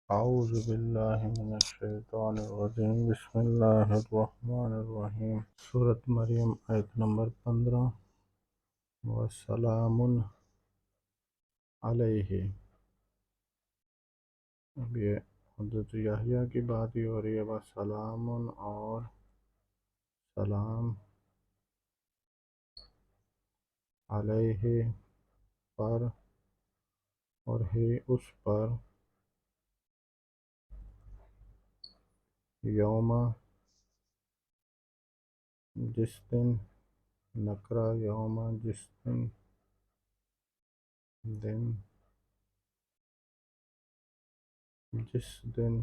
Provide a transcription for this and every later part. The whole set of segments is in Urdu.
أعوذ بالله من الشیطان الرجیم بسم اللہ الرحمن الرحیم سورۃ مریم آیت نمبر 15 وسلام علیہ۔ اب یہ حضرت یحییٰ کی بات ہی ہو رہی ہے، وسلام اور سلام علیہ پر اور ہے اس پر، یوم جس دن، نکرہ یوم جس دن، جس دن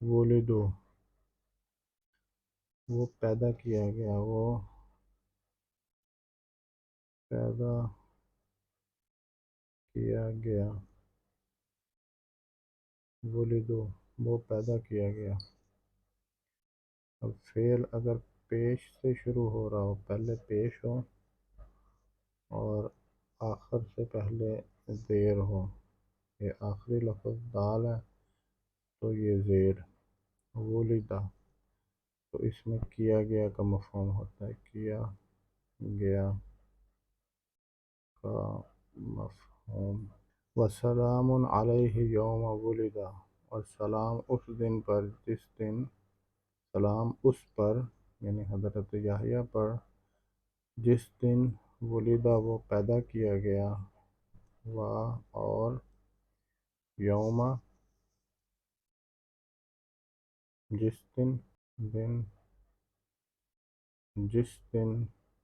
ولدو وہ پیدا کیا گیا، وہ پیدا کیا گیا، ولدو وہ پیدا کیا گیا۔ اب فعل اگر پیش سے شروع ہو رہا ہو، پہلے پیش ہو اور آخر سے پہلے زیر ہو، یہ آخری لفظ دال ہے تو یہ زیر، ولدہ تو اس میں کیا گیا کا مفہوم ہوتا ہے، کیا گیا کا مفہوم۔ وسلام علیہ یوم ولدہ، اور سلام اس دن پر جس دن، سلام اس پر یعنی حضرت یحییٰ پر، جس دن ولدہ وہ پیدا کیا گیا، اور یوم جس دن، جس دن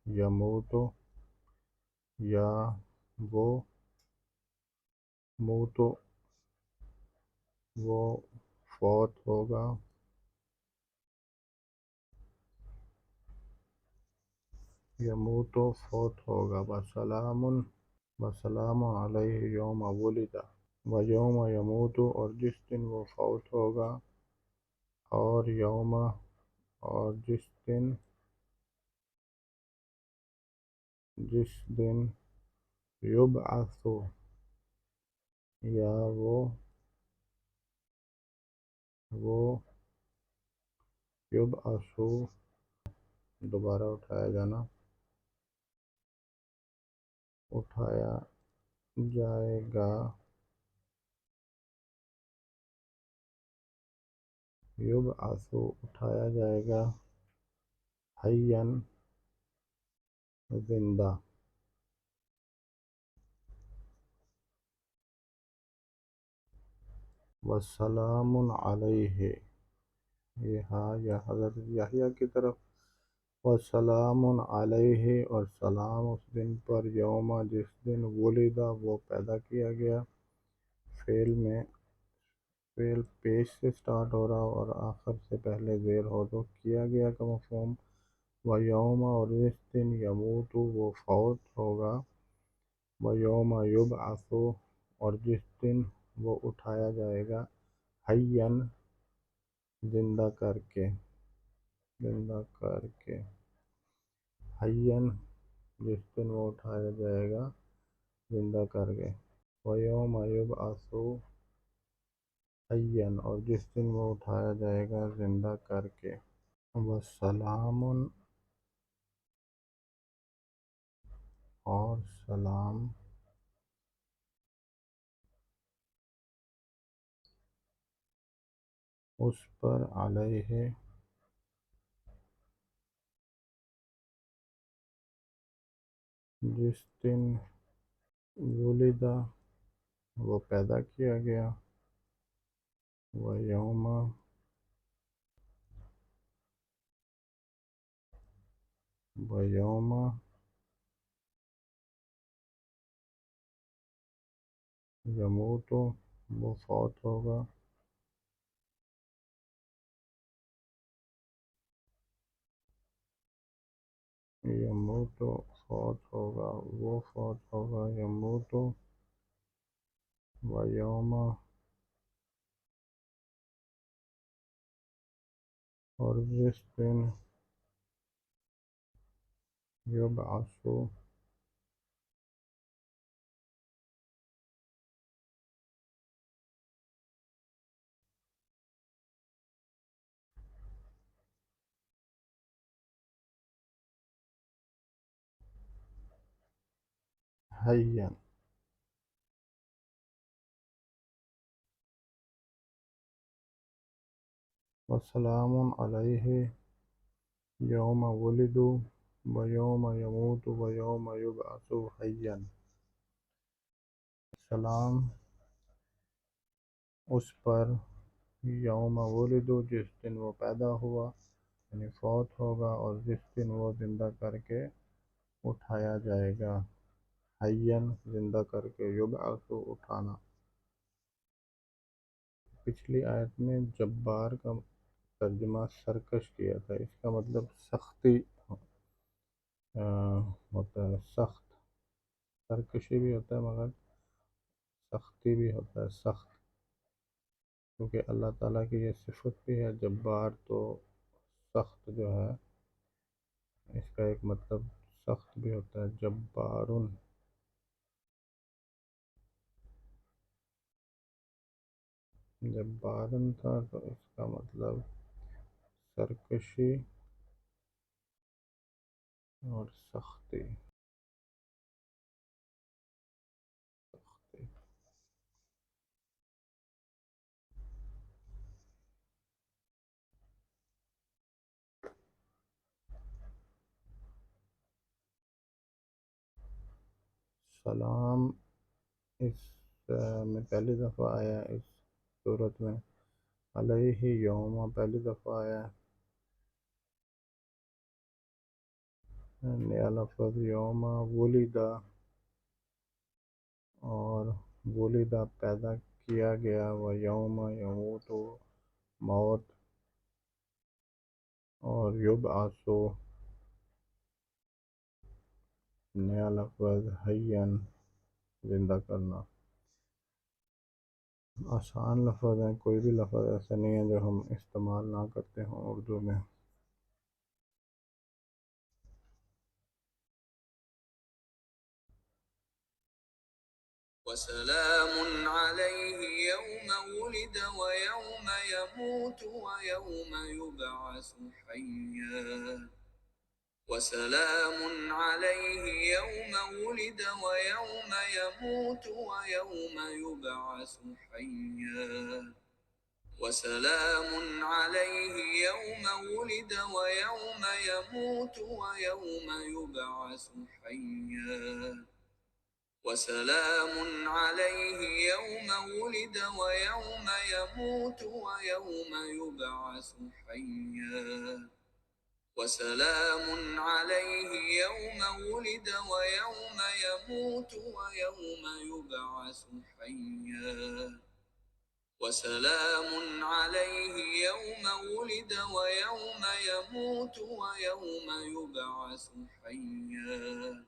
یموت یا وہ موت وہ فوت ہوگا، یموت فوت ہوگا، وسلام علیہ یوم ولدہ و یوم یموت، اور جس دن وہ فوت ہوگا، اور یوم اور جس دن یبعث یا وہ یبعث دوبارہ اٹھایا جانا، اٹھایا جائے گا، یبعث اٹھایا جائے گا، حیًّا زندہ۔ وسلام علیہ، یہ ہاں یا حضرت یحییٰ کی طرف، وسلام علیہ اور سلام اس دن پر، یوم جس دن ولدہ وہ پیدا کیا گیا، فعل پیش سے سٹارٹ ہو رہا ہو اور آخر سے پہلے زیر ہو تو کیا گیا کا مفہوم، و یوم اور جس دن یموت وہ فوت ہوگا، و یوم یبعث اور جس دن وہ اٹھایا جائے گا، حیًّا زندہ کر کے، حیًّا جس دن وہ اٹھایا جائے گا زندہ کر کے، و یوم یبعث حیًّا اور جس دن وہ اٹھایا جائے گا زندہ کر کے۔ وسلام اور سلام اس پر، علیہ جس دن ولدہ وہ پیدا کیا گیا، و یوم یموت وہ فوت ہوگا، یموت فوت ہوگا، وہ فوت ہوگا، یموت و یوم اور جس دن یبعث حيا. وسلام عليه يوم ولد ويوم يموت ويوم يبعث حيا. سلام اس پر یوم ولد جس دن وہ پیدا ہوا یعنی فوت ہوگا، اور جس دن وہ زندہ کر کے اٹھایا جائے گا. حیاً زندہ کر کے، یبعث اٹھانا. پچھلی آیت میں جبار کا ترجمہ سرکش کیا تھا، اس کا مطلب سختی ہوتا ہے، سخت. سرکشی بھی ہوتا ہے مگر سختی بھی ہوتا ہے، سخت. کیونکہ اللہ تعالیٰ کی یہ صفت بھی ہے جبار، تو سخت جو ہے اس کا ایک مطلب سخت بھی ہوتا ہے، جبارن. جبارن تھا تو اس کا مطلب سرکشی اور سختی. سلام اس میں پہلی دفعہ آیا، اس صورت میں علیہ یوم پہلی دفعہ آیا ہے. نیا لفظ یوم ولدہ، اور ولدہ پیدا کیا گیا، و یوم یموت موت، اور یبعث نیا لفظ حیاً زندہ کرنا. آسان لفظ ہیں، کوئی بھی لفظ ایسا نہیں ہے جو ہم استعمال نہ کرتے ہوں اردو میں. وسلام عليه يوم ولد ويوم يموت ويوم يبعث حيا. وسلام عليه يوم ولد ويوم يموت ويوم يبعث حيا. وسلام عليه يوم ولد ويوم يموت ويوم يبعث حيا. وسلام عليه يوم ولد ويوم يموت ويوم يبعث حيا. وسلام عليه يوم ولد ويوم يموت ويوم يبعث حيا. وسلام عليه يوم ولد ويوم يموت ويوم يبعث حيا.